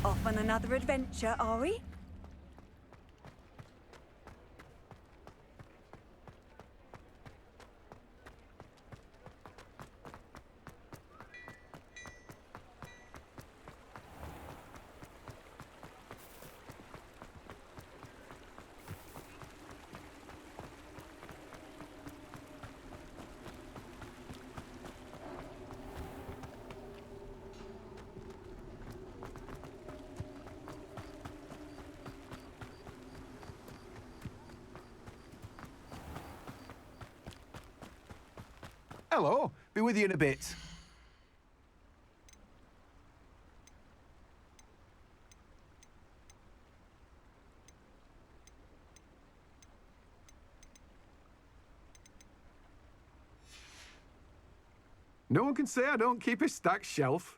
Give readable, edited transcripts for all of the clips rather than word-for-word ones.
Off on another adventure, are we? Hello, be with you in a bit. No one can say I don't keep a stacked shelf.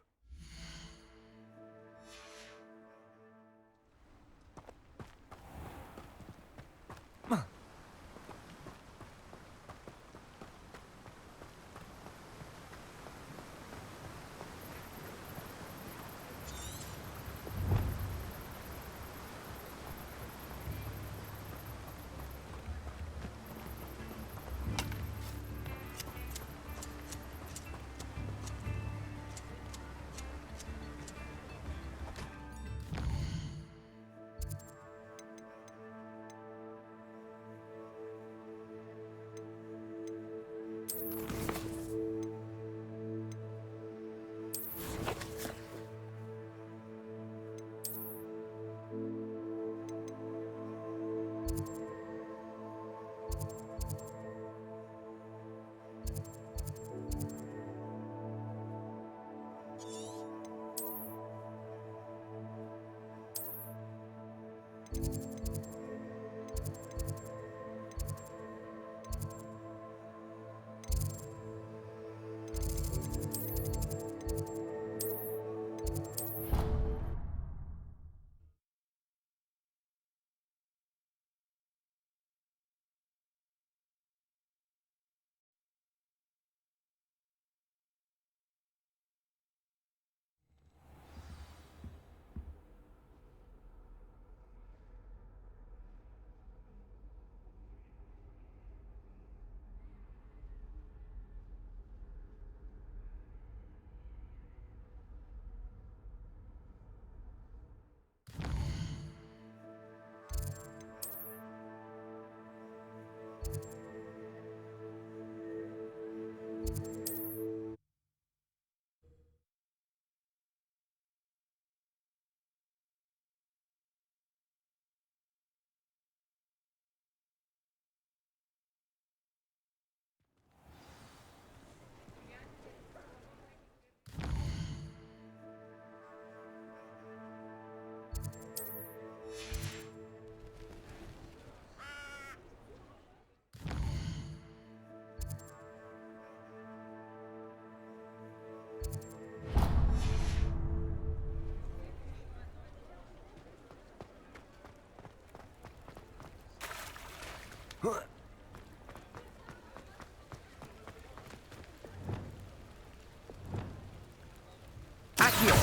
Accio!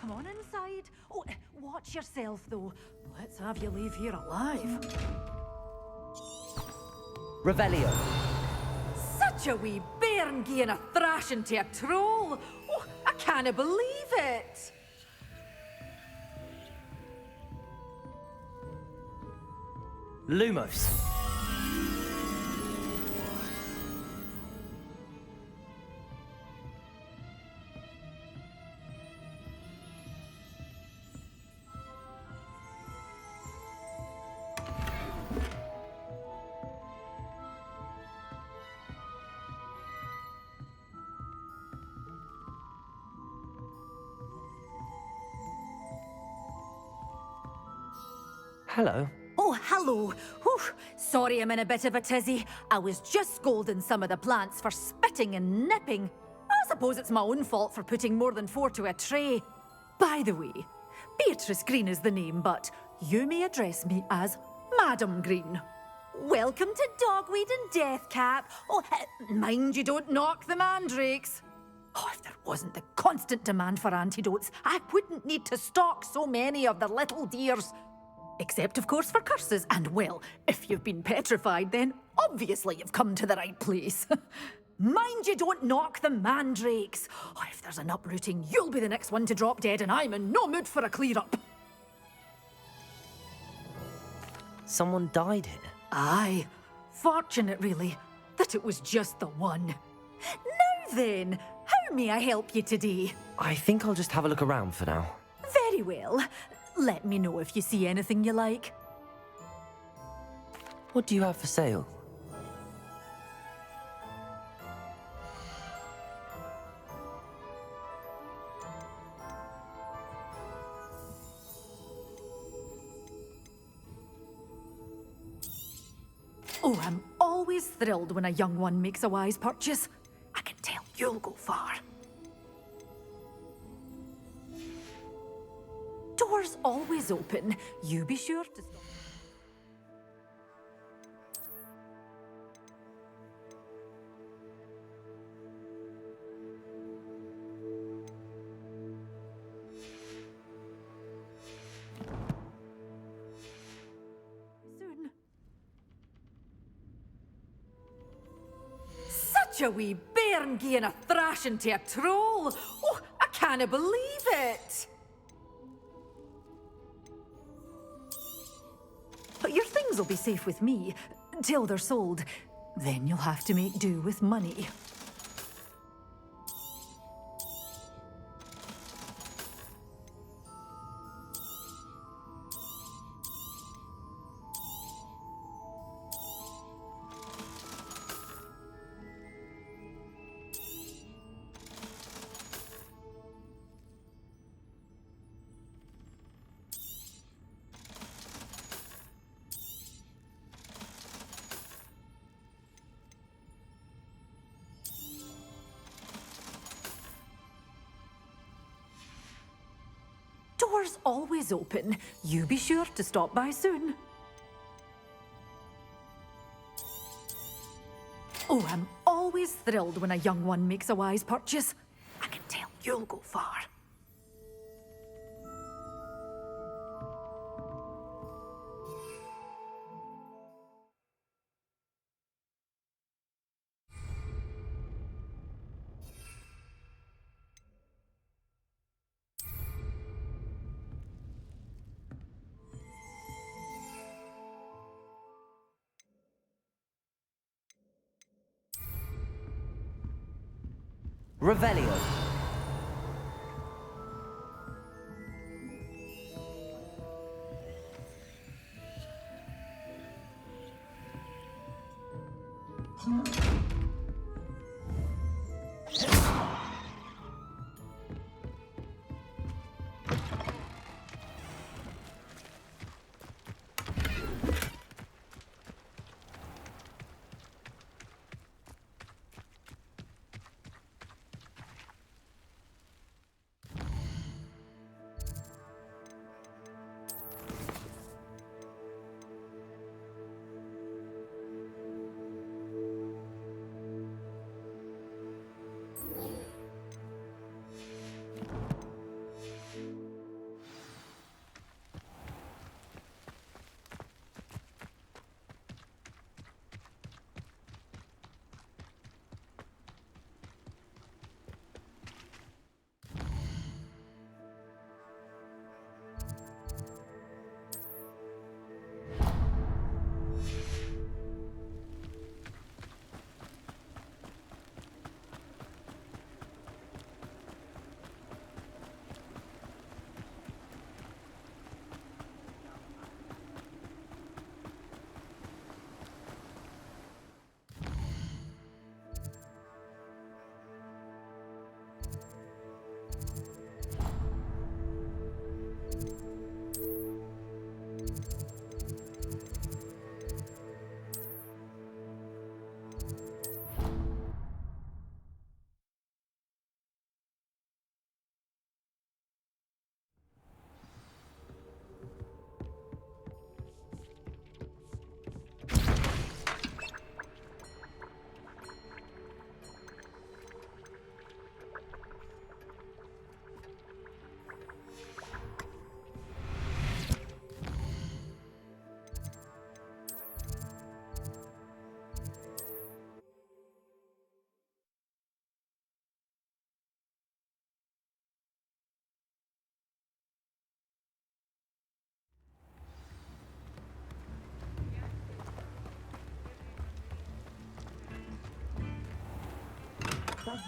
Come on inside. Oh, watch yourself, though. Let's have you leave here alive. Revelio. Such a wee bairn gieing a thrashing to a troll. Oh, I can't believe it. Lumos. Hello. Oh, hello. Whew. Sorry I'm in a bit of a tizzy. I was just scolding some of the plants for spitting and nipping. I suppose it's my own fault for putting more than 4 to a tray. By the way, Beatrice Green is the name, but you may address me as Madam Green. Welcome to Dogweed and Deathcap. Oh, mind you don't knock the mandrakes. Oh, if there wasn't the constant demand for antidotes, I wouldn't need to stock so many of the little dears. Except, of course, for curses. And, well, if you've been petrified, then obviously you've come to the right place. Mind you don't knock the mandrakes. Oh, if there's an uprooting, you'll be the next one to drop dead, and I'm in no mood for a clear-up. Someone died here. Aye. Fortunate, really, that it was just the one. Now then, how may I help you today? I think I'll just have a look around for now. Very well. Let me know if you see anything you like. What do you have for sale? Oh, I'm always thrilled when a young one makes a wise purchase. I can tell you'll go far. Doors always open. You be sure to stop. Soon. Such a wee bairn gieing a thrashing to a troll. Oh, I can't believe it. But your things will be safe with me, till they're sold. Then you'll have to make do with money. Doors always open. You be sure to stop by soon. Oh, I'm always thrilled when a young one makes a wise purchase. I can tell you'll go far. Revelio. Thank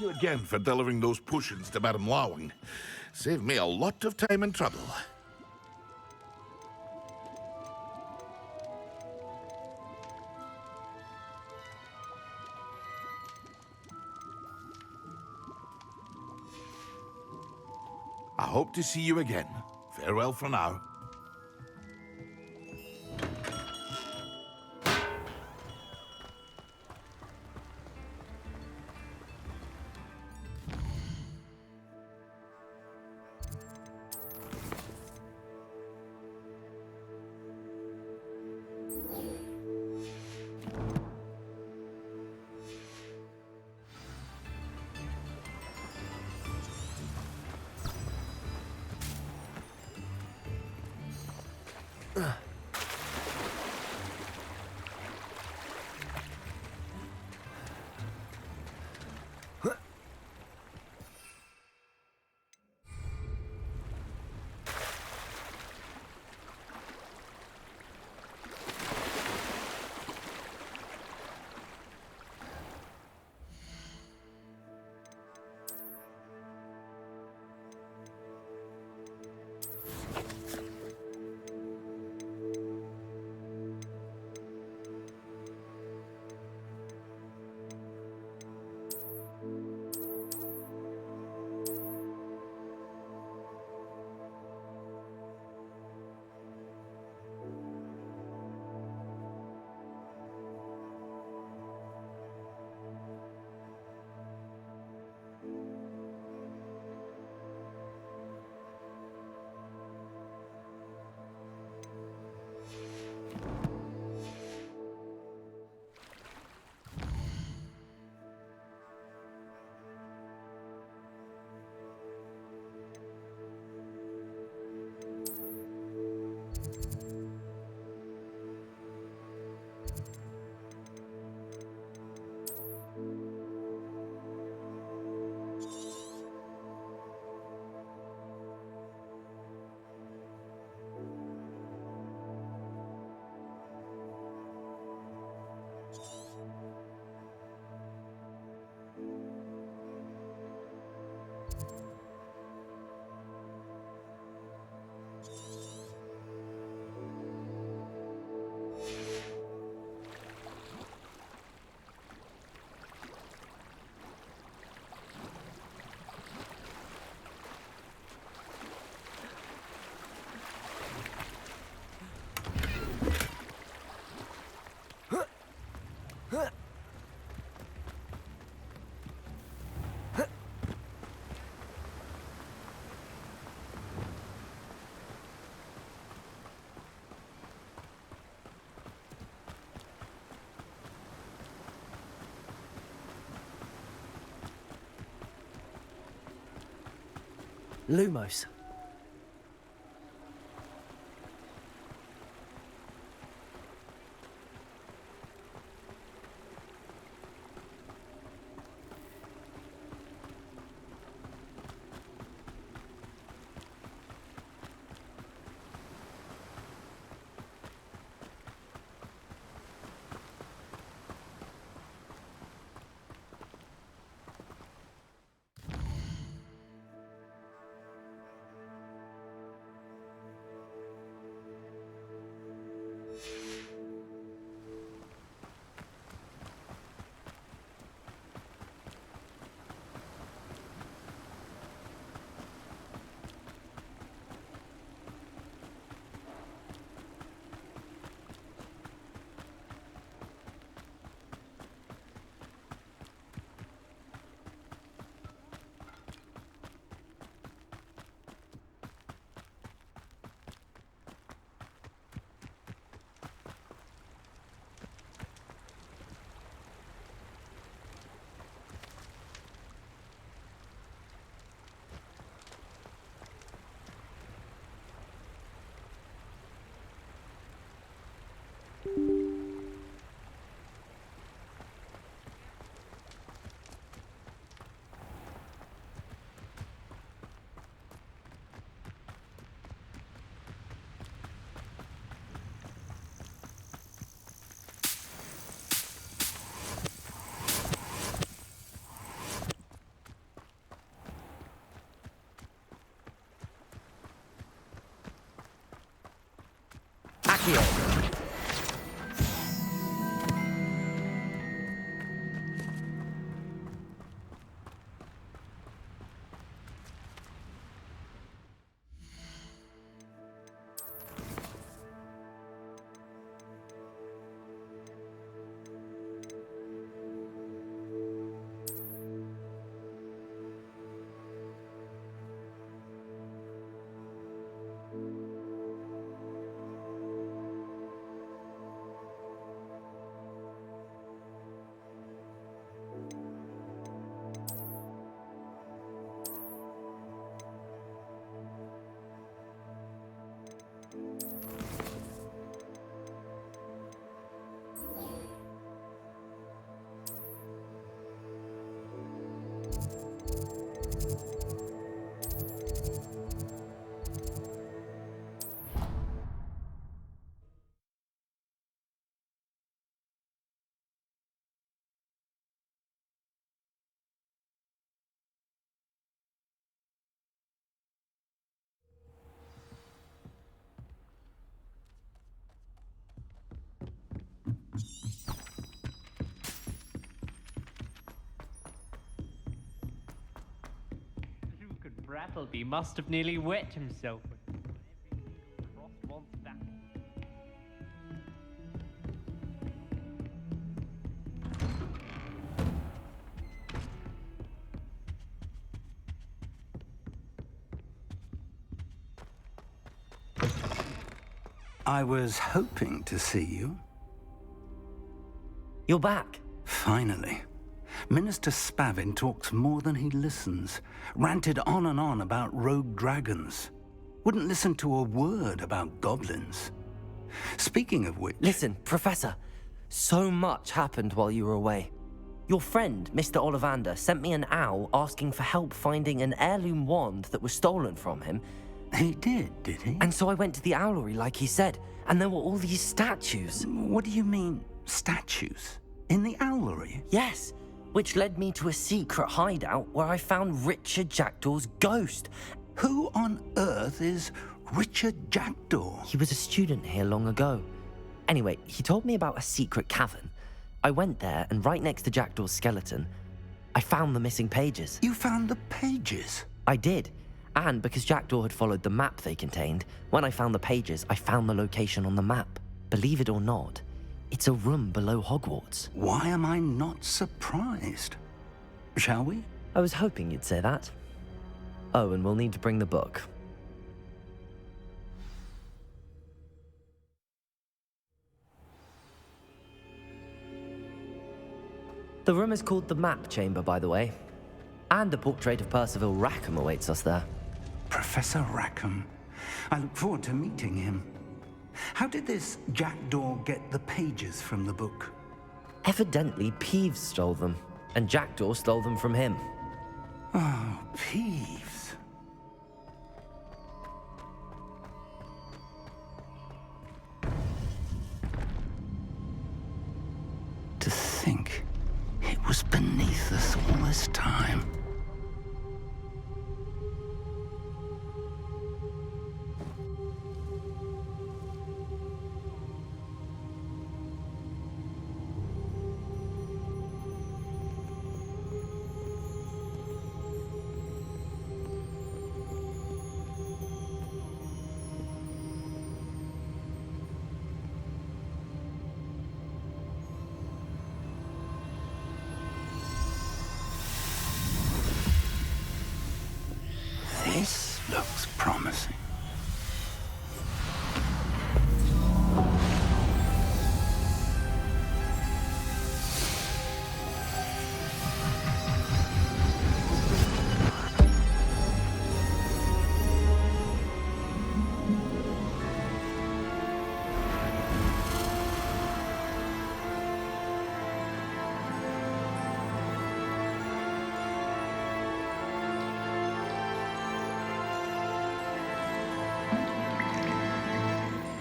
you again for delivering those potions to Madame Lawing. Saved me a lot of time and trouble. I hope to see you again. Farewell for now. Lumos. Accio. Luke and Brattleby must have nearly wet himself with every single crossed once back. I was hoping to see you. You're back. Finally. Minister Spavin talks more than he listens. Ranted on and on about rogue dragons. Wouldn't listen to a word about goblins. Speaking of which... Listen, Professor. So much happened while you were away. Your friend, Mr. Ollivander, sent me an owl asking for help finding an heirloom wand that was stolen from him. He did he? And so I went to the owlery like he said, and there were all these statues. What do you mean, statues? In the owlery? Yes, which led me to a secret hideout where I found Richard Jackdaw's ghost. Who on earth is Richard Jackdaw? He was a student here long ago. Anyway, he told me about a secret cavern. I went there, and right next to Jackdaw's skeleton, I found the missing pages. You found the pages? I did. And because Jackdaw had followed the map they contained, when I found the pages, I found the location on the map. Believe it or not, it's a room below Hogwarts. Why am I not surprised? Shall we? I was hoping you'd say that. Oh, and we'll need to bring the book. The room is called the Map Chamber, by the way. And a portrait of Percival Rackham awaits us there. Professor Rackham. I look forward to meeting him. How did this jackdaw get the pages from the book? Evidently, Peeves stole them, and Jackdaw stole them from him. Oh, Peeves. To think it was beneath us all this time. This looks promising.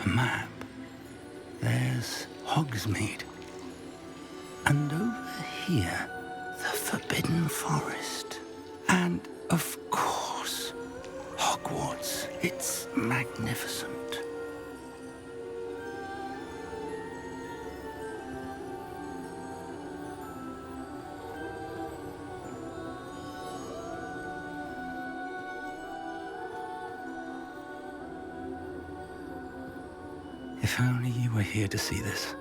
A map. There's Hogsmeade. And over here, the Forbidden Forest. And, of course, Hogwarts. It's magnificent. If only you were here to see this.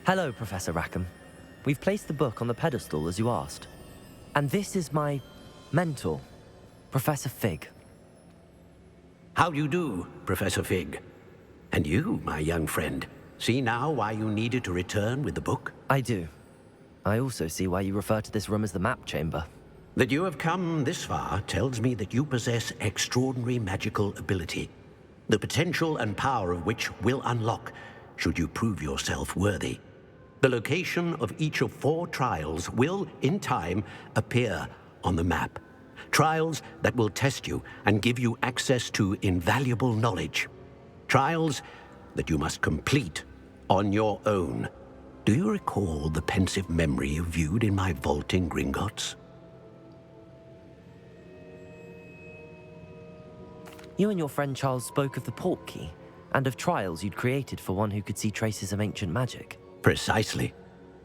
Hello, Professor Rackham. We've placed the book on the pedestal as you asked. And this is my mentor, Professor Fig. How do you do, Professor Fig? And you, my young friend, see now why you needed to return with the book? I do. I also see why you refer to this room as the map chamber. That you have come this far tells me that you possess extraordinary magical ability, the potential and power of which will unlock should you prove yourself worthy. The location of each of 4 trials will, in time, appear on the map. Trials that will test you and give you access to invaluable knowledge. Trials that you must complete on your own. Do you recall the pensive memory you viewed in my vault in Gringotts? You and your friend Charles spoke of the Portkey, and of trials you'd created for one who could see traces of ancient magic. Precisely.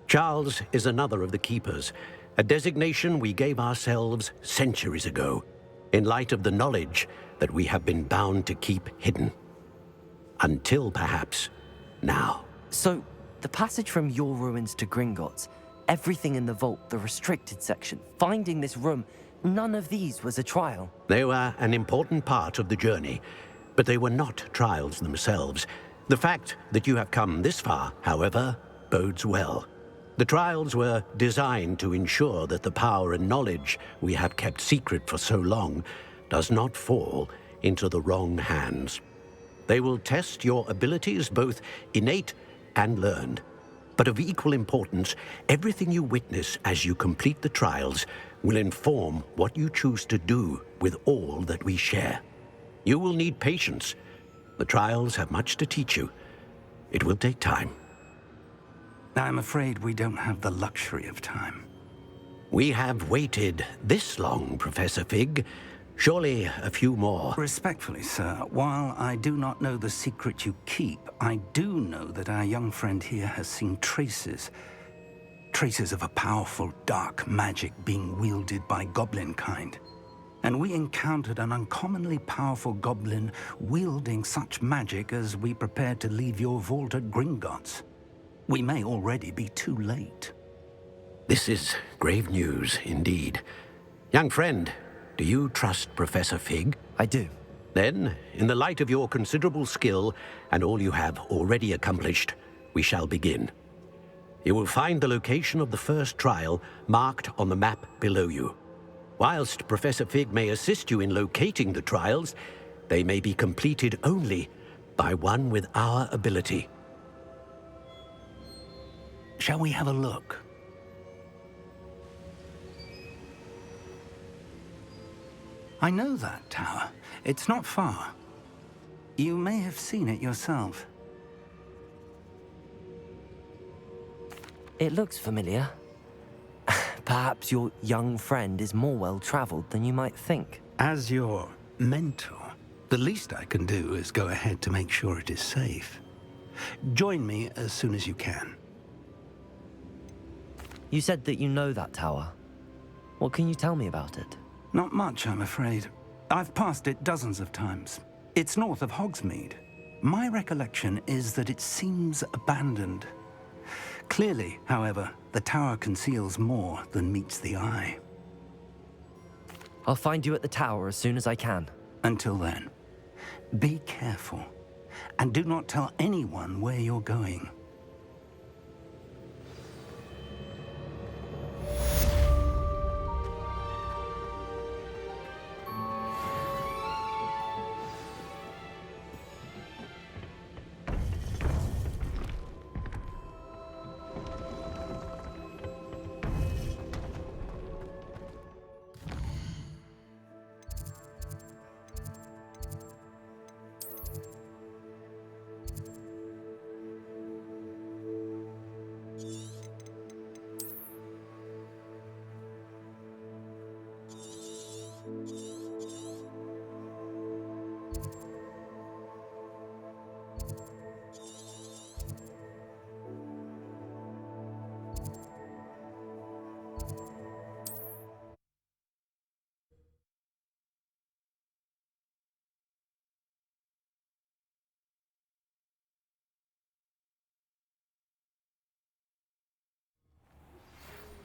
Charles is another of the Keepers, a designation we gave ourselves centuries ago, in light of the knowledge that we have been bound to keep hidden. Until, perhaps, now. So, the passage from your ruins to Gringotts, everything in the vault, the restricted section, finding this room, none of these was a trial. They were an important part of the journey, but they were not trials themselves. The fact that you have come this far, however, bodes well. The trials were designed to ensure that the power and knowledge we have kept secret for so long does not fall into the wrong hands. They will test your abilities, both innate and learned. But of equal importance, everything you witness as you complete the trials will inform what you choose to do with all that we share. You will need patience. The trials have much to teach you. It will take time. I'm afraid we don't have the luxury of time. We have waited this long, Professor Fig. Surely a few more. Respectfully, sir, while I do not know the secret you keep, I do know that our young friend here has seen traces of a powerful dark magic being wielded by goblin kind. And we encountered an uncommonly powerful goblin wielding such magic as we prepared to leave your vault at Gringotts. We may already be too late. This is grave news indeed. Young friend, do you trust Professor Fig? I do. Then, in the light of your considerable skill and all you have already accomplished, we shall begin. You will find the location of the first trial marked on the map below you. Whilst Professor Fig may assist you in locating the trials, they may be completed only by one with our ability. Shall we have a look? I know that tower. It's not far. You may have seen it yourself. It looks familiar. Perhaps your young friend is more well-traveled than you might think. As your mentor, the least I can do is go ahead to make sure it is safe. Join me as soon as you can. You said that you know that tower. What can you tell me about it? Not much, I'm afraid. I've passed it dozens of times. It's north of Hogsmeade. My recollection is that it seems abandoned. Clearly, however, the tower conceals more than meets the eye. I'll find you at the tower as soon as I can. Until then, be careful, and do not tell anyone where you're going.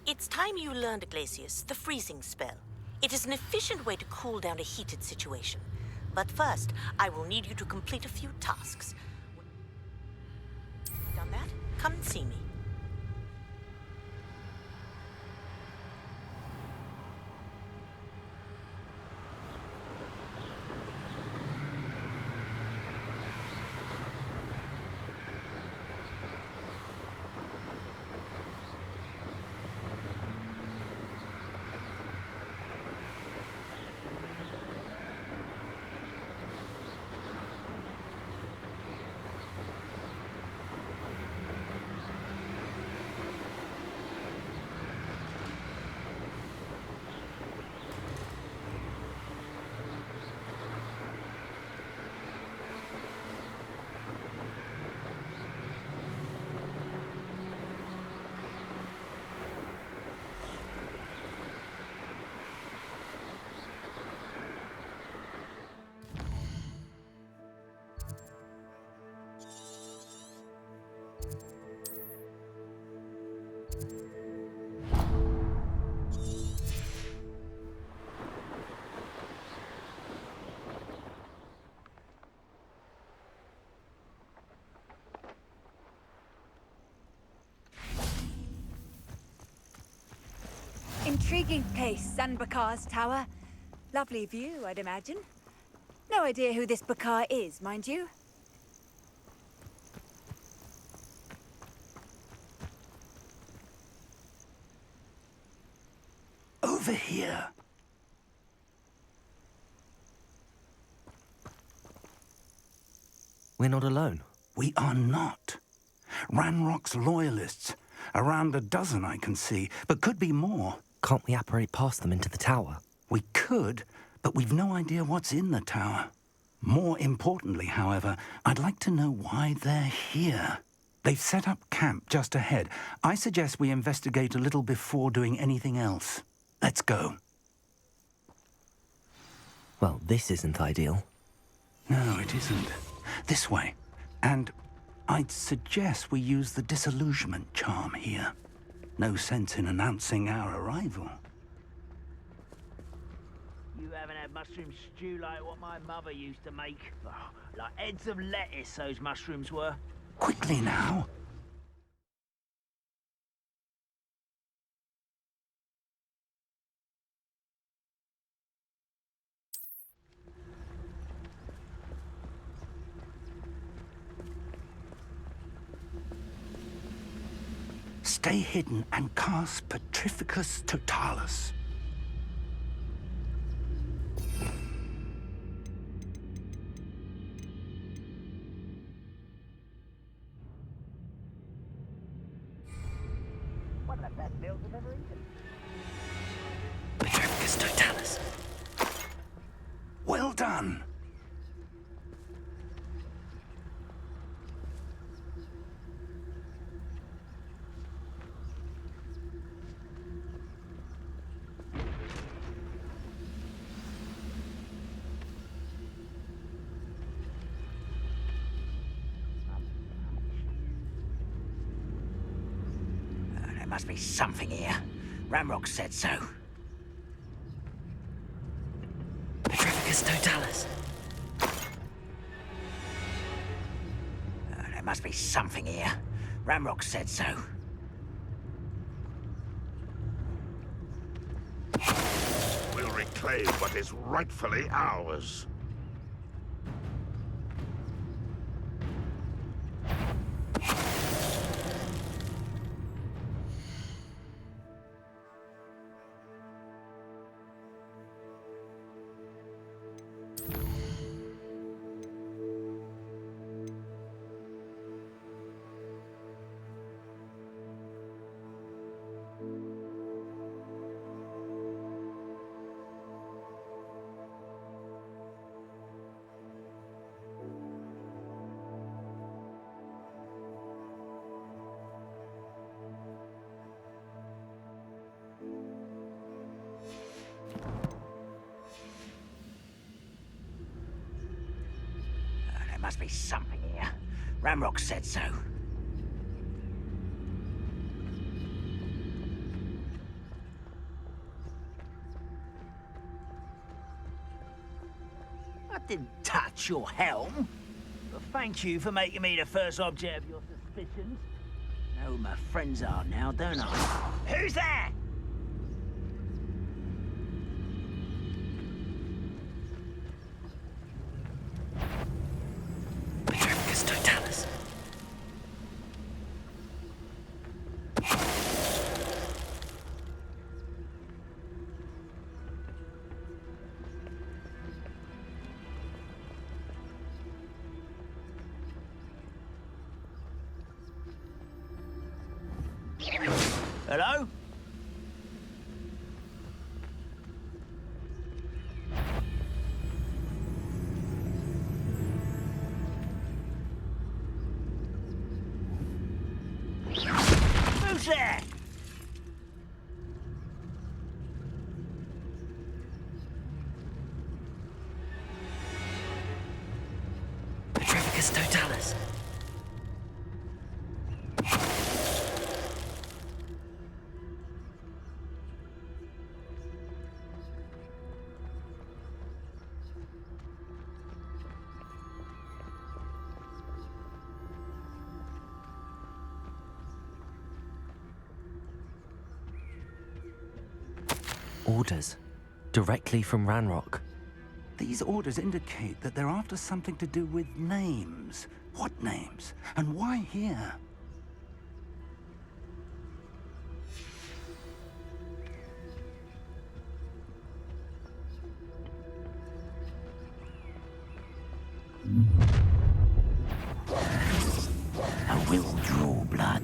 It's time you learned, Glacius, the freezing spell. It is an efficient way to cool down a heated situation. But first, I will need you to complete a few tasks. Done that? Come and see me. Intriguing place, Sanbakar's tower. Lovely view, I'd imagine. No idea who this Bakar is, mind you. Over here. We're not alone. We are not. Ranrock's loyalists. Around a dozen I can see, but could be more. Can't we apparate past them into the tower? We could, but we've no idea what's in the tower. More importantly, however, I'd like to know why they're here. They've set up camp just ahead. I suggest we investigate a little before doing anything else. Let's go. Well, this isn't ideal. No, it isn't. This way. And I'd suggest we use the disillusionment charm here. No sense in announcing our arrival. You having a bad mushroom stew like what my mother used to make. Oh, like heads of lettuce, those mushrooms were. Quickly now. Stay hidden and cast Petrificus Totalis. One of the best meals I've ever eaten. Petrificus Totalis. Well done. There must be something here. Ramrock said so. Petrificus Totalis. There must be something here. Ramrock said so. We'll reclaim what is rightfully ours. There must be something here. Ramrock said so. I didn't touch your helm. But thank you for making me the first object of your suspicions. Know who my friends are now, don't I? Who's there? Petrificus Totalis. Hello? Who's there? Petrificus Totalis. Orders. Directly from Ranrock. These orders indicate that they're after something to do with names. What names? And why here? I will draw blood.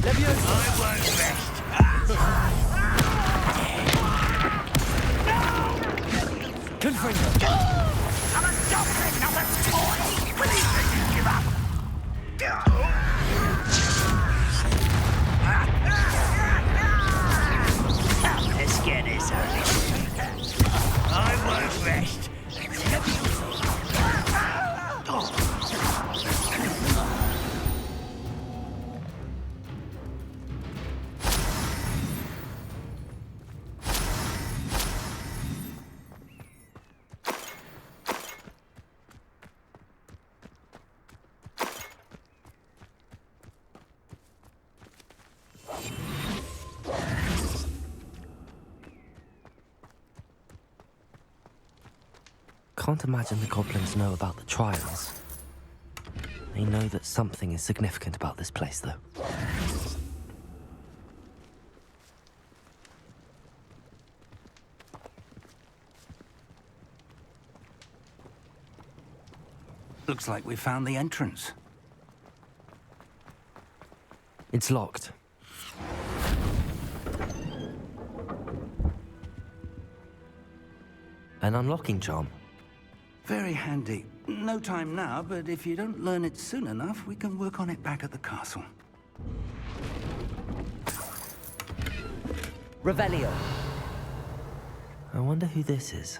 I won't rest. Confringo! I'm a dolphin, not a toy! Please don't give up! Let's get this over. I won't rest. Can't imagine the goblins know about the trials. They know that something is significant about this place, though. Looks like we found the entrance. It's locked. An unlocking charm. Very handy. No time now, but if you don't learn it soon enough, we can work on it back at the castle. Revelio. I wonder who this is.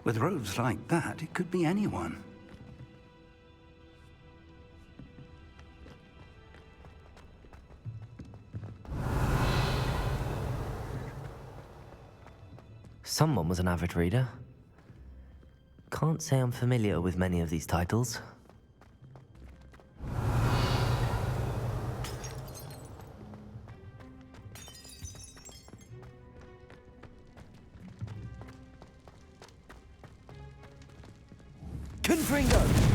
With robes like that, it could be anyone. Someone was an avid reader. Can't say I'm familiar with many of these titles. Confringo!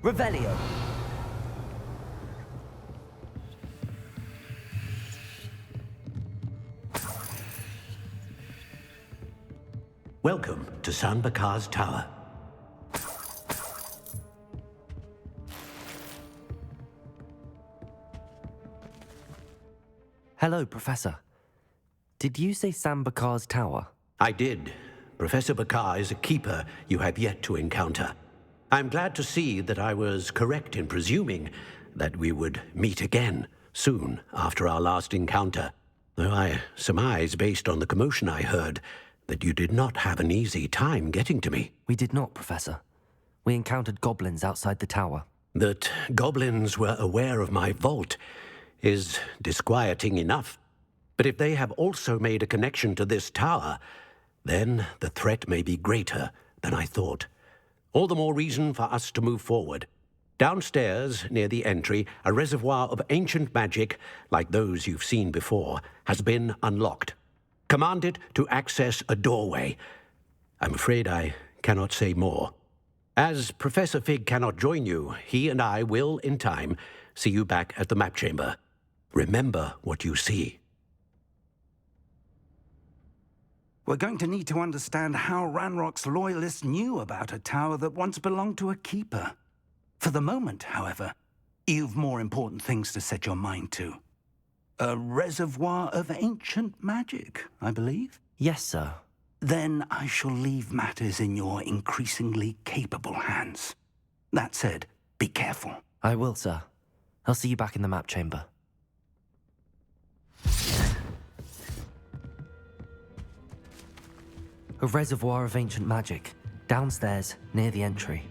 Revelio. Welcome to San Bakar's Tower. Hello, Professor. Did you say San Bakar's Tower? I did. Professor Bakar is a keeper you have yet to encounter. I'm glad to see that I was correct in presuming that we would meet again soon after our last encounter, though I surmise, based on the commotion I heard, that you did not have an easy time getting to me. We did not, Professor. We encountered goblins outside the tower. That goblins were aware of my vault is disquieting enough. But if they have also made a connection to this tower, then the threat may be greater than I thought. All the more reason for us to move forward. Downstairs, near the entry, a reservoir of ancient magic, like those you've seen before, has been unlocked. Command it to access a doorway. I'm afraid I cannot say more. As Professor Fig cannot join you, he and I will, in time, see you back at the map chamber. Remember what you see. We're going to need to understand how Ranrock's loyalists knew about a tower that once belonged to a keeper. For the moment, however, you've more important things to set your mind to. A reservoir of ancient magic, I believe? Yes, sir. Then I shall leave matters in your increasingly capable hands. That said, be careful. I will, sir. I'll see you back in the map chamber. A reservoir of ancient magic, downstairs, near the entry.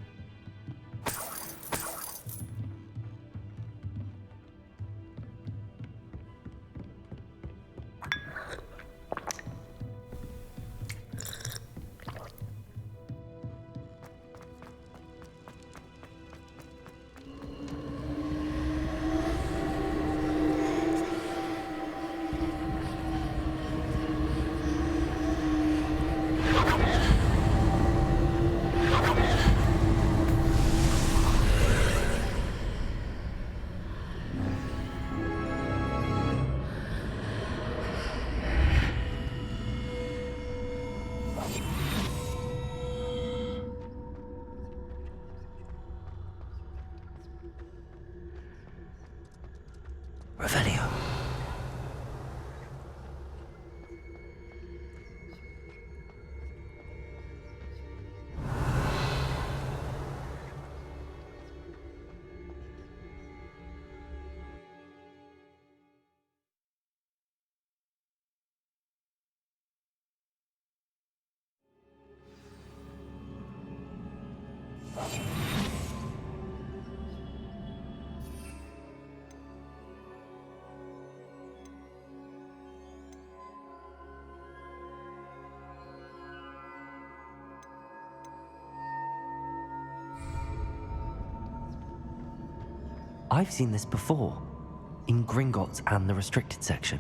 I've seen this before, in Gringotts and the restricted section.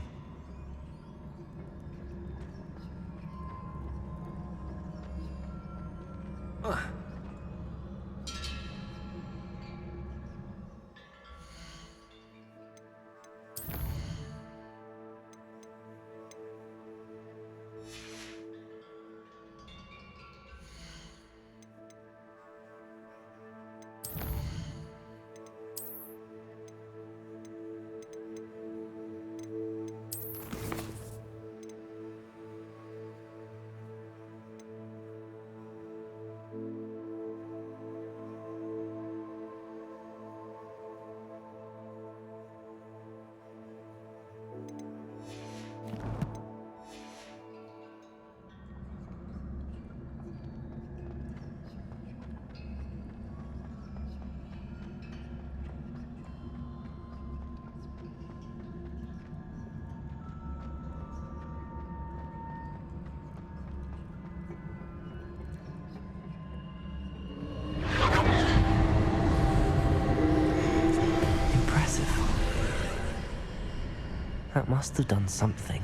That must have done something.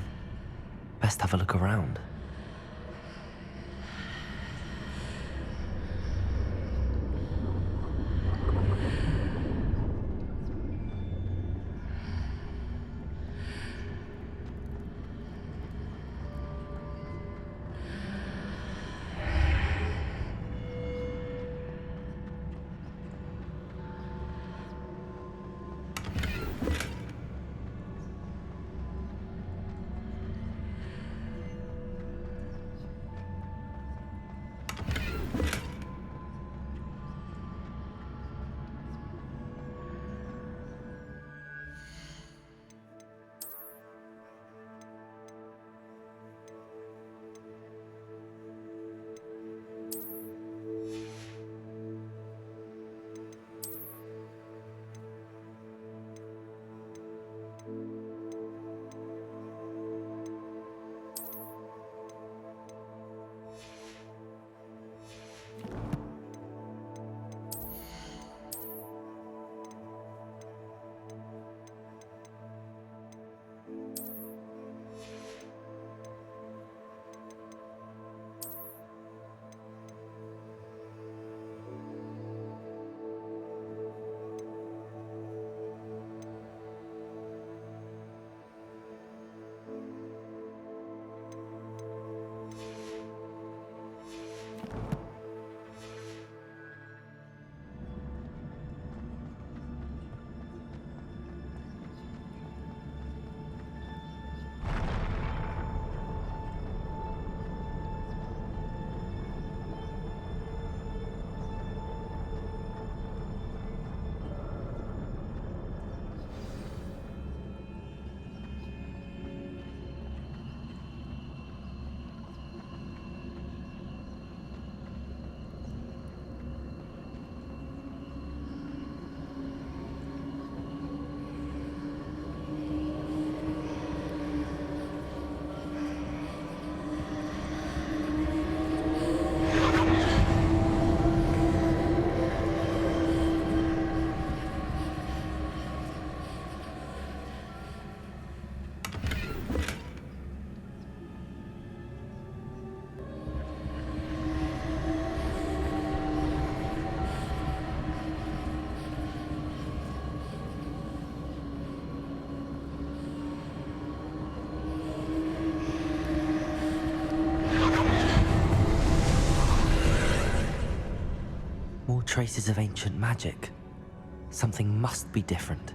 Best have a look around. More traces of ancient magic. Something must be different.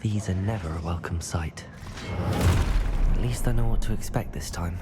These are never a welcome sight. At least I know what to expect this time.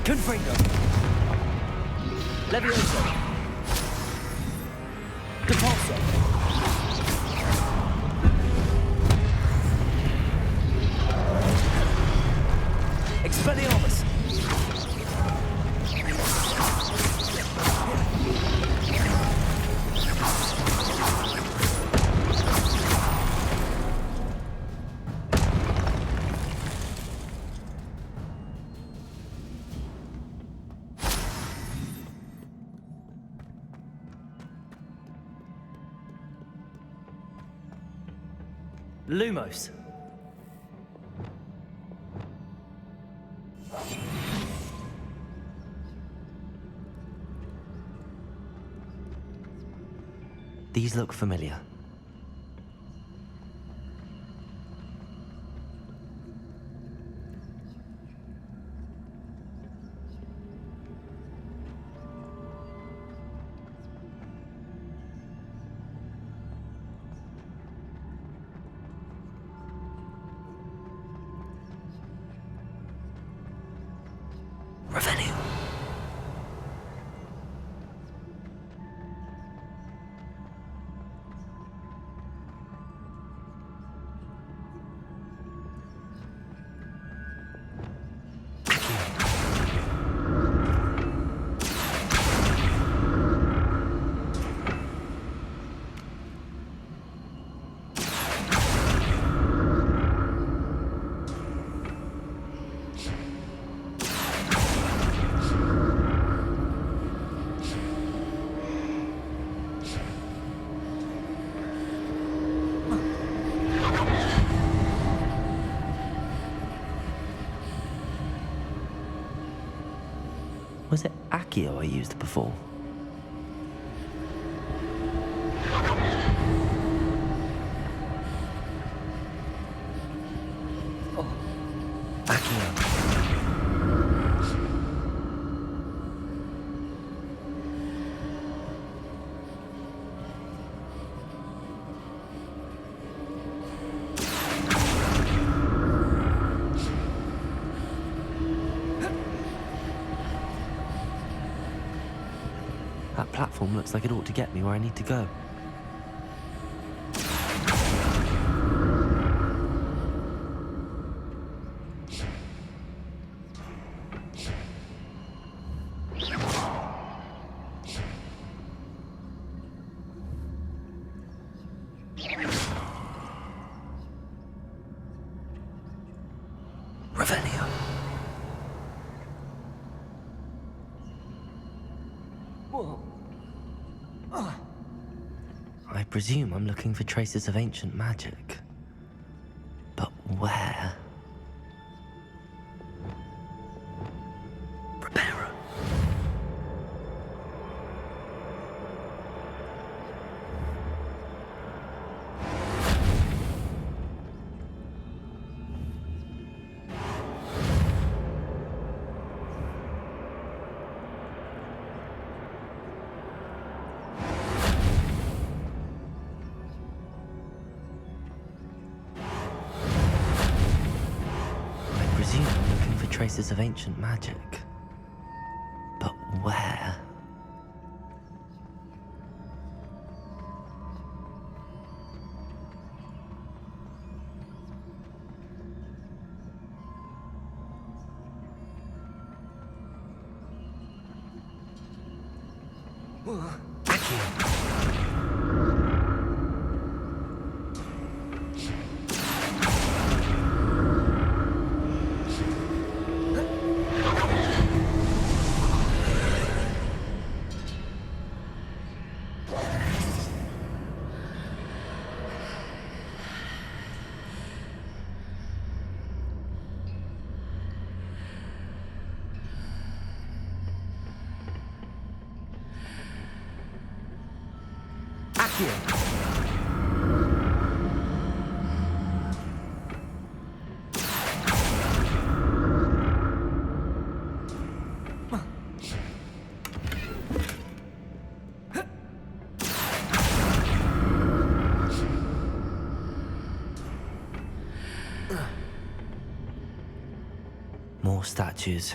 Confringo. Levioso. Depulso. Expelliarmus. Lumos. These look familiar. Revelio. Was it Accio I used before? Oh. Accio. That platform looks like it ought to get me where I need to go. Revelio. I presume I'm looking for traces of ancient magic. But where? Reparo. I presume I'm looking for traces of ancient magic. But where? Accio. More statues.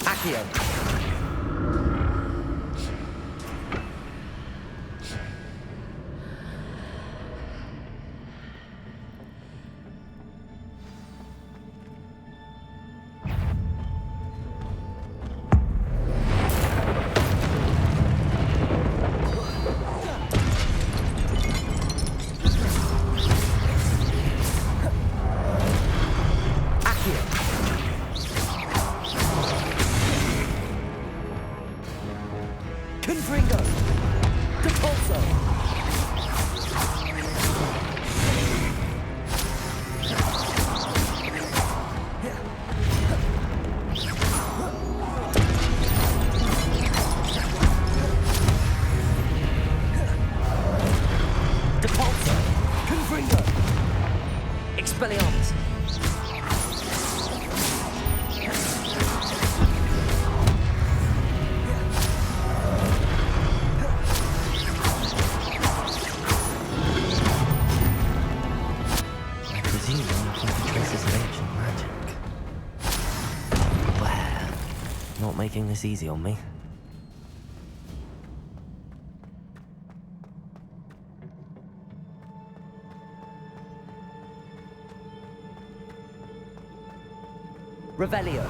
Accio. Expelliarmus. I presume I'm looking for traces of ancient magic. Where? Not making this easy on me. Revelio.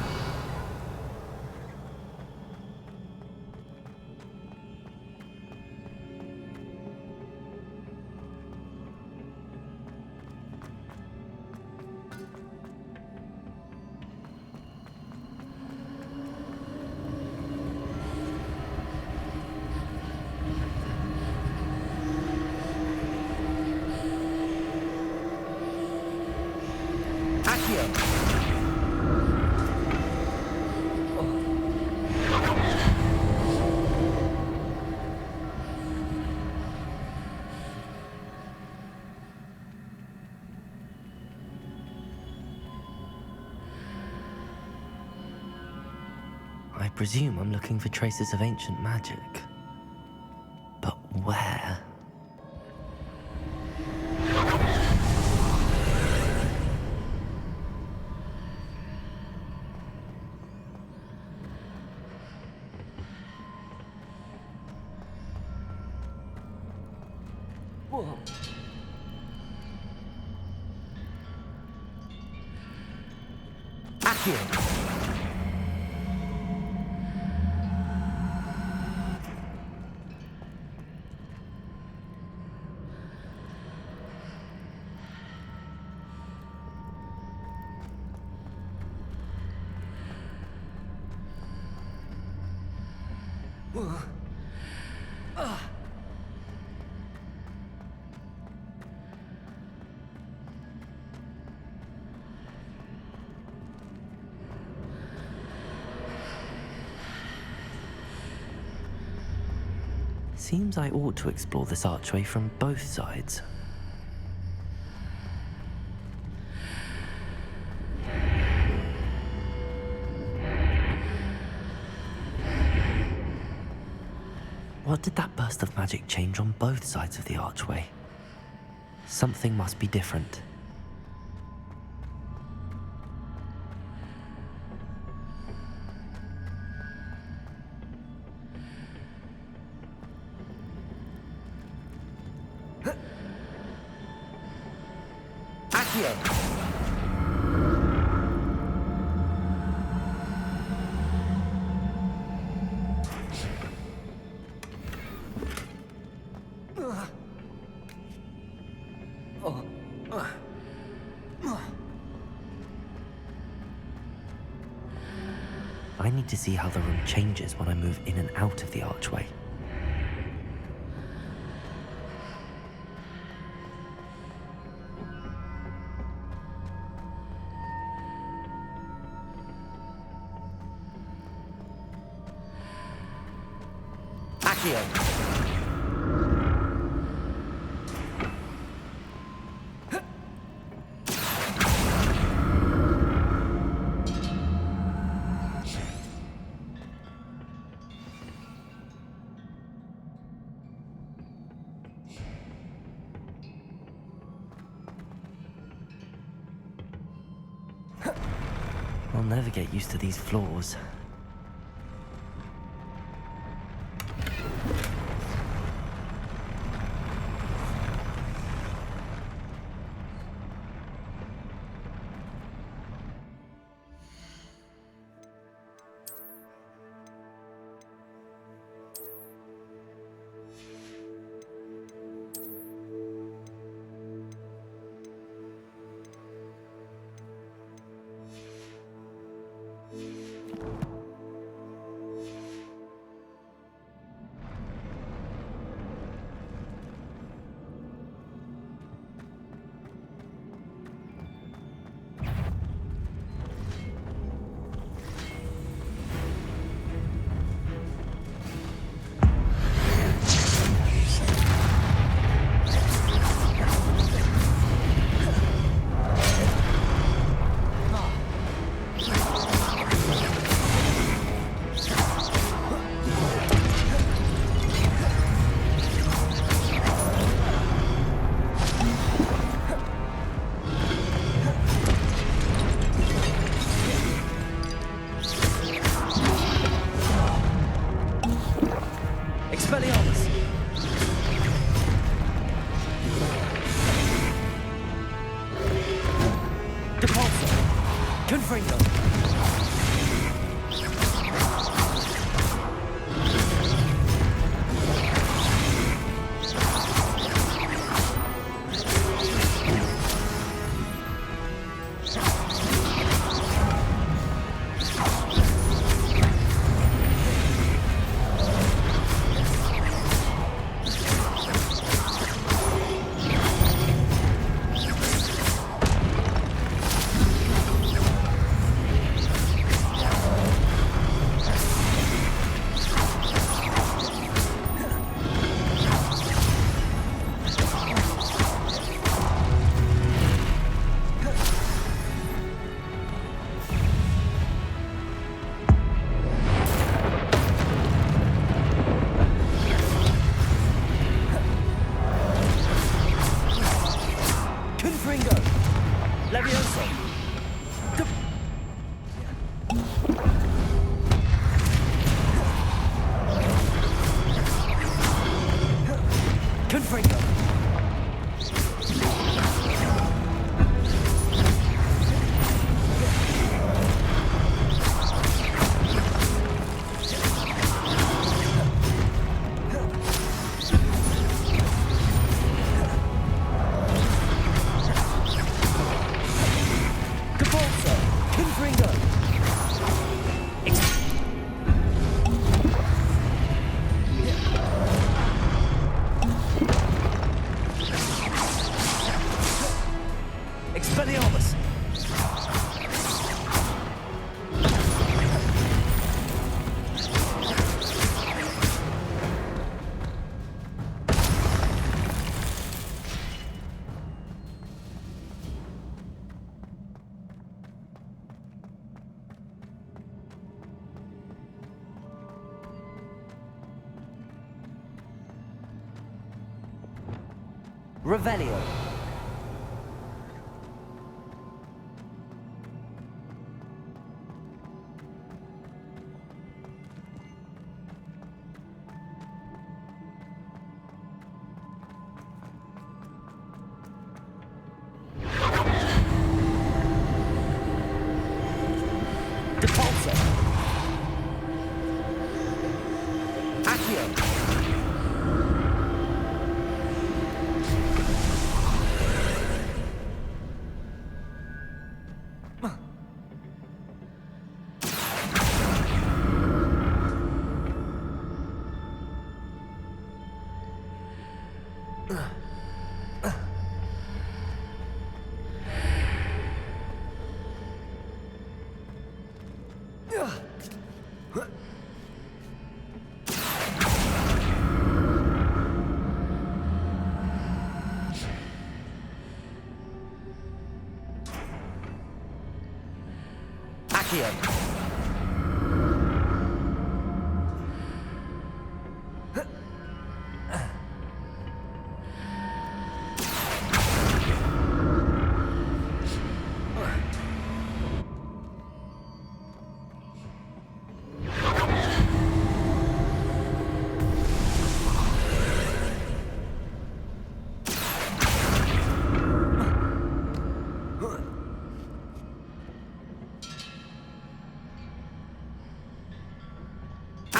Accio. I presume I'm looking for traces of ancient magic. But where? Whoa. Accio. Seems I ought to explore this archway from both sides. What did that burst of magic change on both sides of the archway? Something must be different. Accio! I need to see how the room changes when I move in and out of the archway. Accio! I'll never get used to these floors. Revelio. Depulso. Accio. Accio.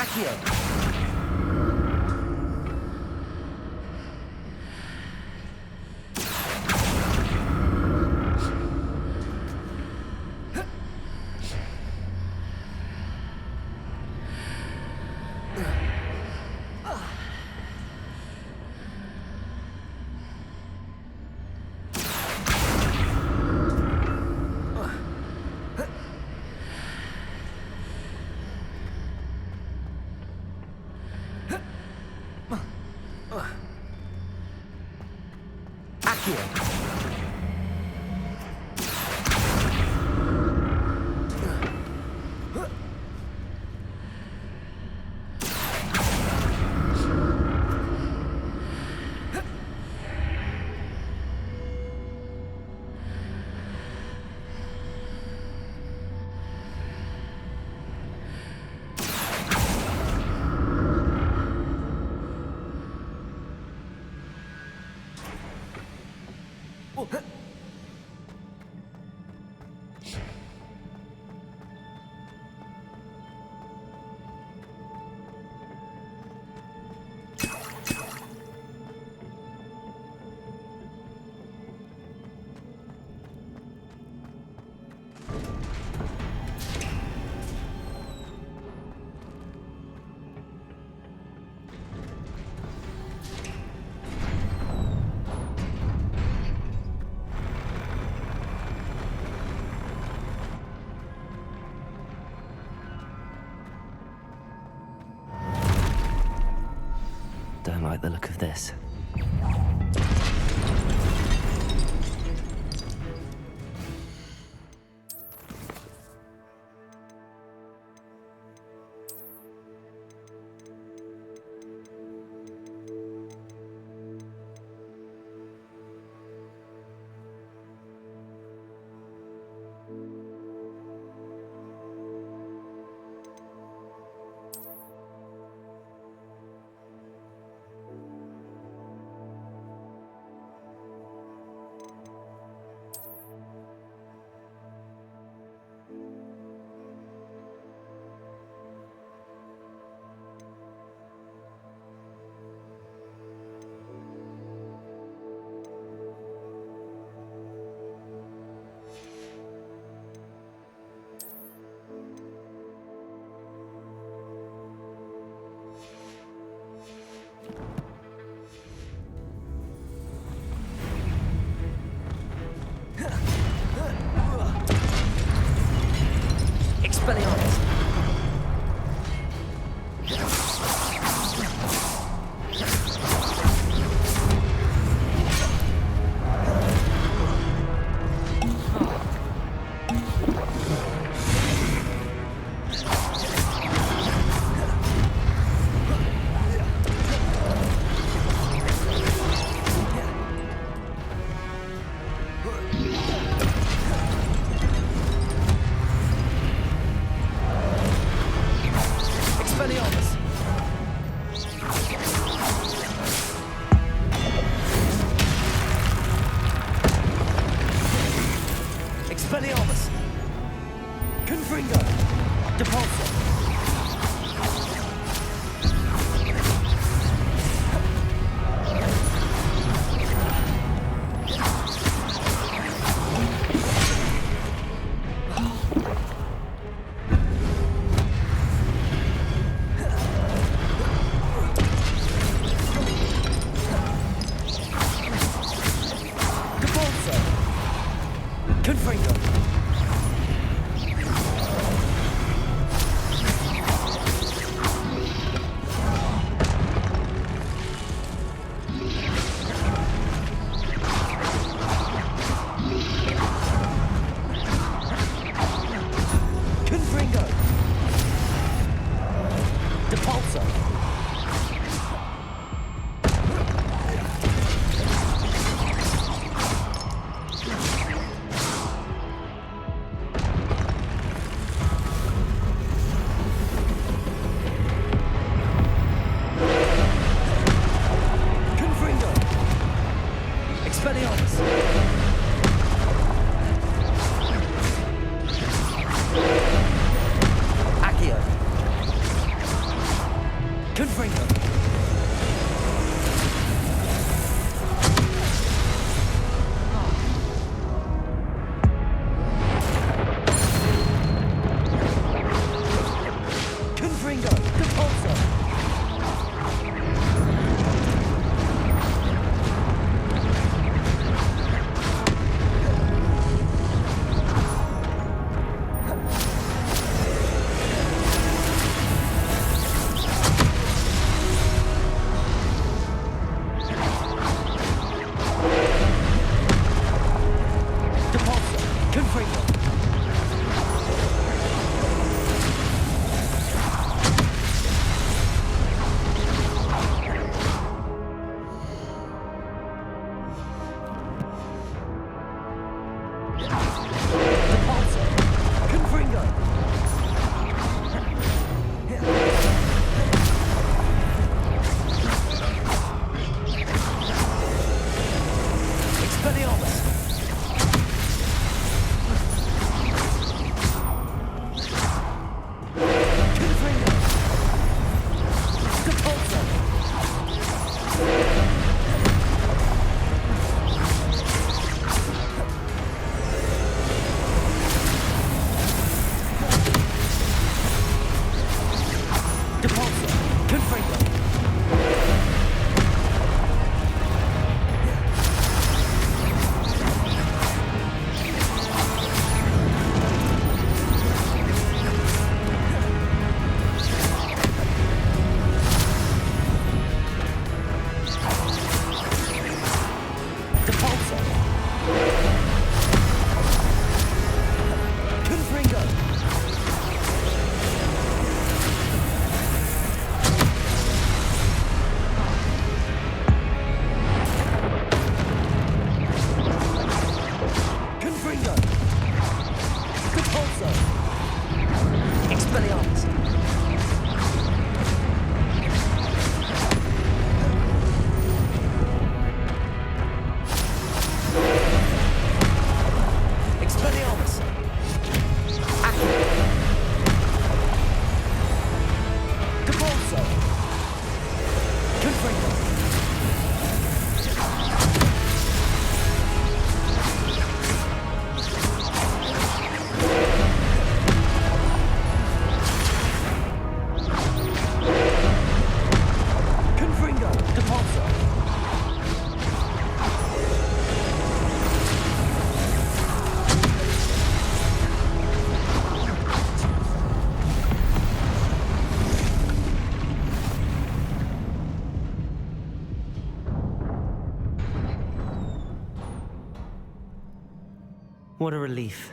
Accio. Accio. Don't like the look of this. Depulso. Confringo. Expelliarmus. Accio. Confringo. Confringo. Depulso. Depulso. Confringo. Depulso. Confringo. Expelliarmus. Confringo. Depulso. Depulso. Confringo. Depulso. Confringo. Confringo. Depulso. Expelliarmus. Expelliarmus. Accio. Depulso. Confringo. Confringo. Depulso. What a relief.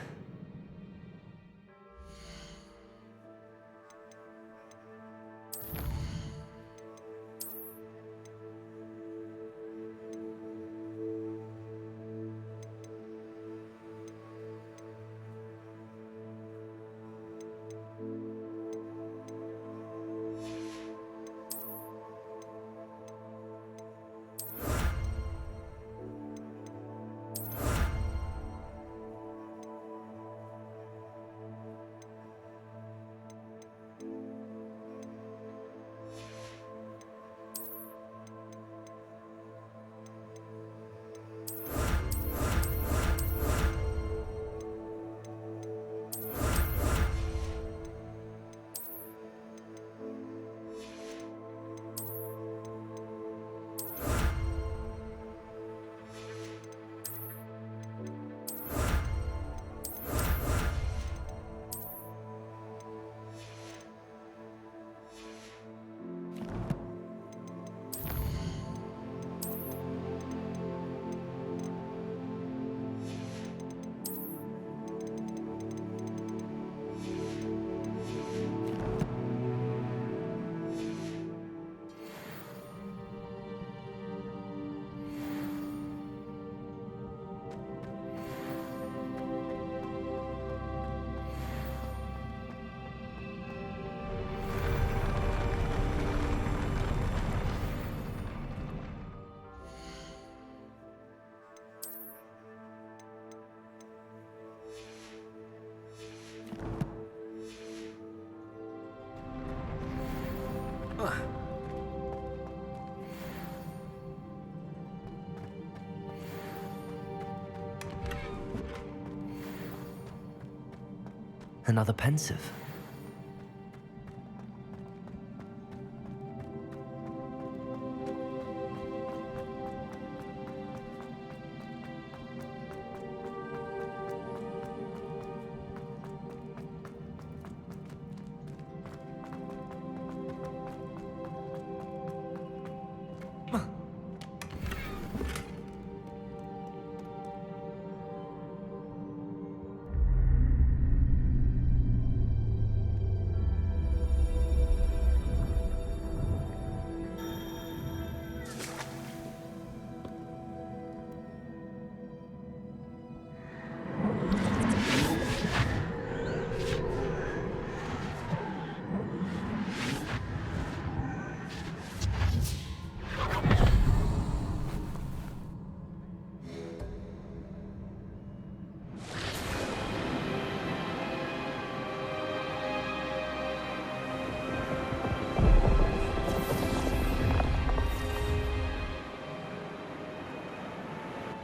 Another pensive.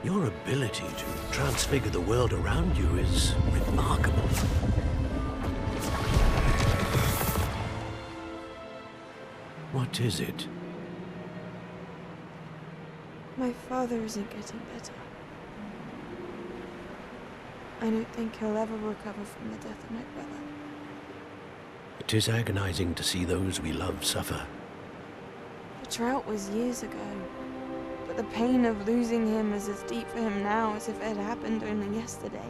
Your ability to transfigure the world around you is remarkable. What is it? My father isn't getting better. I don't think he'll ever recover from the death of my brother. It is agonizing to see those we love suffer. The drought was years ago, but the pain of losing him is as deep for him now as if it had happened only yesterday.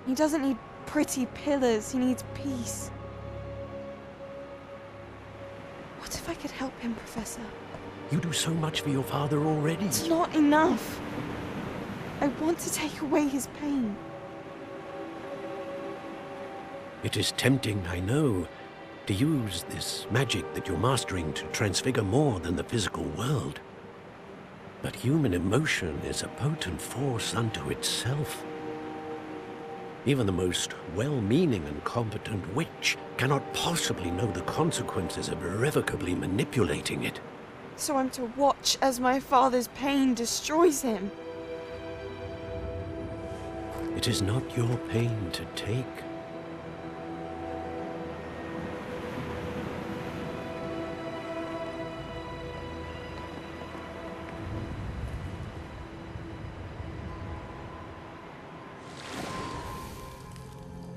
He doesn't need pretty pillars, he needs peace. What if I could help him, Professor? You do so much for your father already. It's not enough. I want to take away his pain. It is tempting, I know, to use this magic that you're mastering to transfigure more than the physical world. But human emotion is a potent force unto itself. Even the most well-meaning and competent witch cannot possibly know the consequences of irrevocably manipulating it. So I'm to watch as my father's pain destroys him. It is not your pain to take.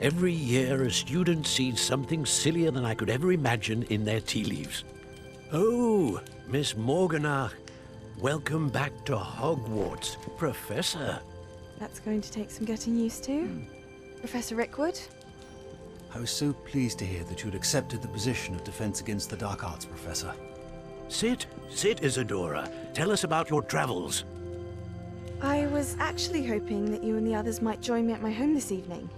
Every year, a student sees something sillier than I could ever imagine in their tea leaves. Oh, Miss Morganach, welcome back to Hogwarts, Professor. That's going to take some getting used to. Professor Rickwood? I was so pleased to hear that you'd accepted the position of Defense Against the Dark Arts, Professor. Sit, Isadora. Tell us about your travels. I was actually hoping that you and the others might join me at my home this evening.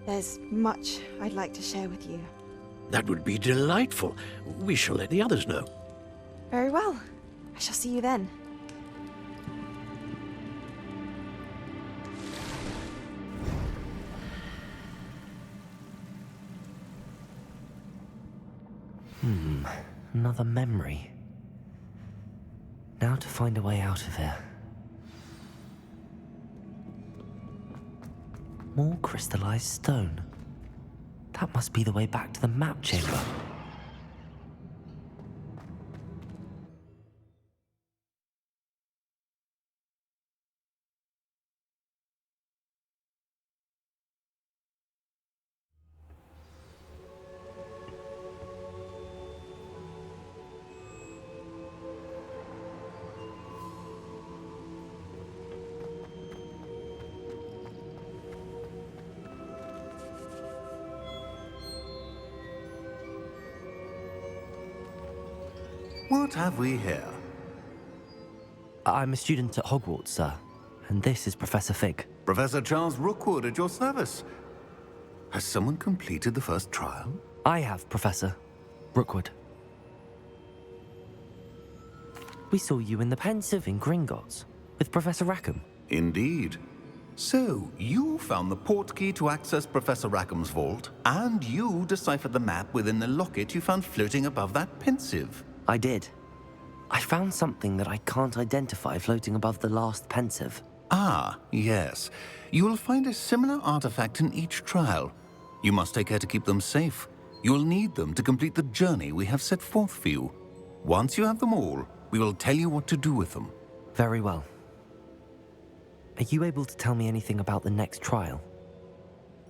There's much I'd like to share with you. That would be delightful. We shall let the others know. Very well. I shall see you then. Another memory. Now to find a way out of here. More crystallized stone. That must be the way back to the map chamber. What have we here? I'm a student at Hogwarts, sir. And this is Professor Fig. Professor Charles Rookwood at your service. Has someone completed the first trial? I have, Professor Rookwood. We saw you in the Pensive in Gringotts with Professor Rackham. Indeed. So, you found the port key to access Professor Rackham's vault, and you deciphered the map within the locket you found floating above that pensive. I did. I found something that I can't identify floating above the last pensive. Ah, yes. You will find a similar artifact in each trial. You must take care to keep them safe. You will need them to complete the journey we have set forth for you. Once you have them all, we will tell you what to do with them. Very well. Are you able to tell me anything about the next trial?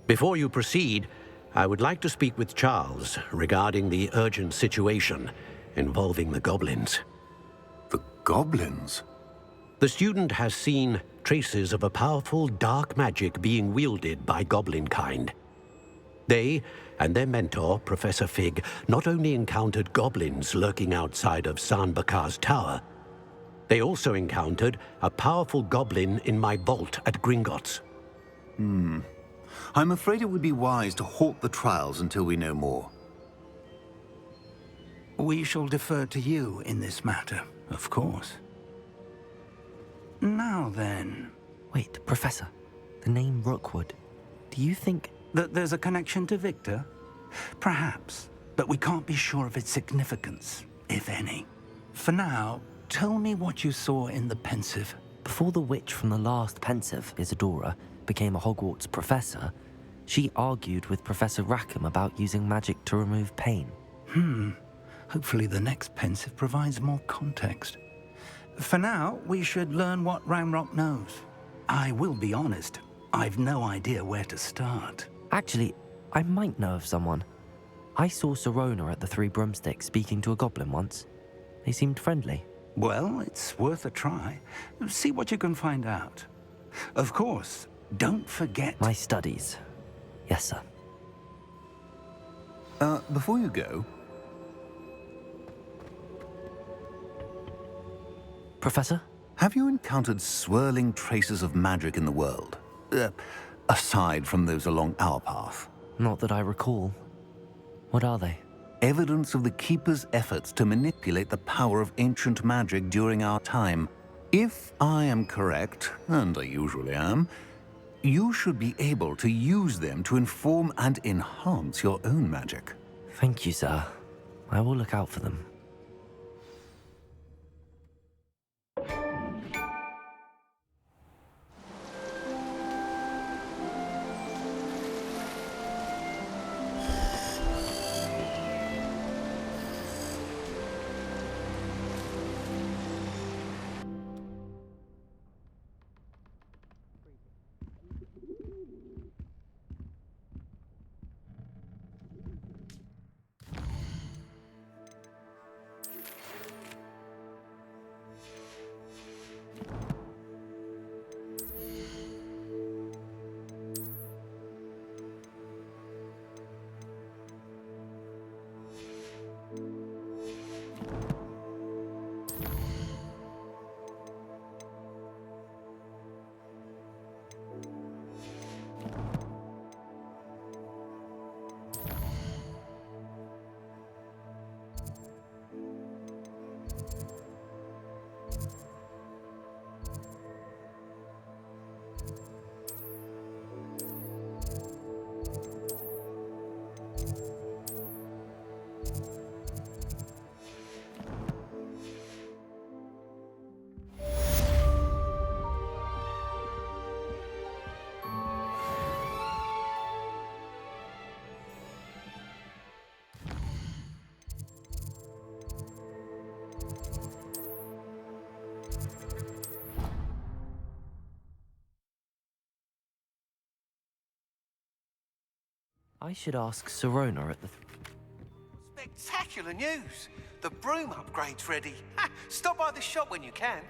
Before you proceed, I would like to speak with Charles regarding the urgent situation involving the goblins. The goblins? The student has seen traces of a powerful dark magic being wielded by goblin kind. They and their mentor, Professor Fig, not only encountered goblins lurking outside of Sanbakar's tower, they also encountered a powerful goblin in my vault at Gringotts. I'm afraid it would be wise to halt the trials until we know more. We shall defer to you in this matter, of course. Now then... Wait, Professor. The name Rookwood. Do you think... that there's a connection to Victor? Perhaps, but we can't be sure of its significance, if any. For now, tell me what you saw in the pensive. Before the witch from the last pensive, Isadora, became a Hogwarts professor, she argued with Professor Rackham about using magic to remove pain. Hopefully the next pensive provides more context. For now, we should learn what Ramrock knows. I will be honest, I've no idea where to start. Actually, I might know of someone. I saw Sirona at the Three Broomsticks speaking to a goblin once. They seemed friendly. Well, it's worth a try. See what you can find out. Of course, don't forget... My studies. Yes, sir. Before you go... Professor? Have you encountered swirling traces of magic in the world? Aside from those along our path? Not that I recall. What are they? Evidence of the Keeper's efforts to manipulate the power of ancient magic during our time. If I am correct, and I usually am, you should be able to use them to inform and enhance your own magic. Thank you, sir. I will look out for them. I should ask Sirona at the... Spectacular news! The broom upgrade's ready. Ha! Stop by the shop when you can.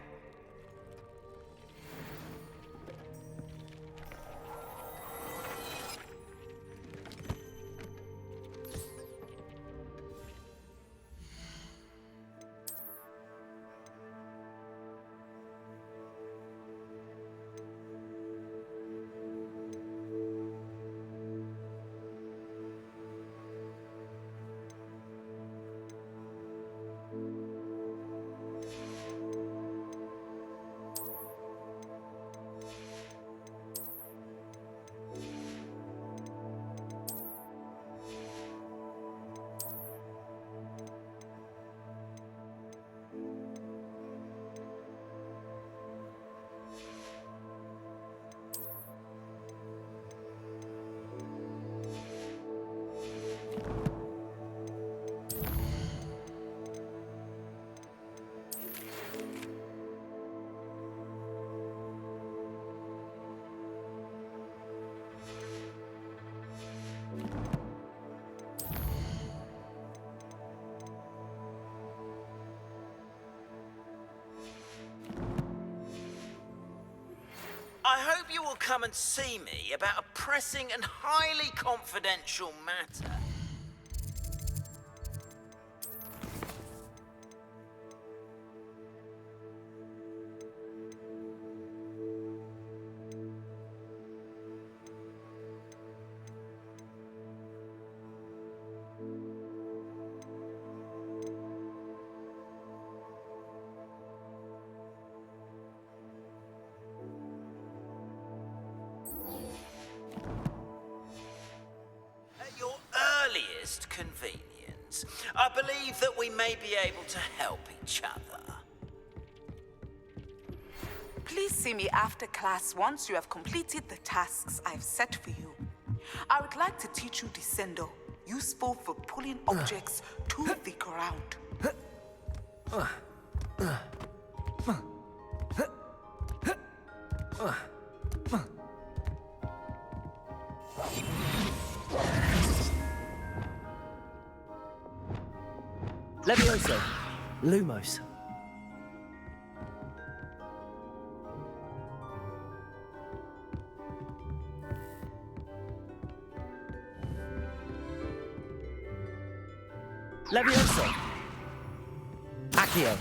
hope you will come and see me about a pressing and highly confidential matter. At your earliest convenience, I believe that we may be able to help each other. Please see me after class once you have completed the tasks I've set for you. I would like to teach you Descendo, useful for pulling objects to the ground. Levioso. Lumos. Levioso. Accio.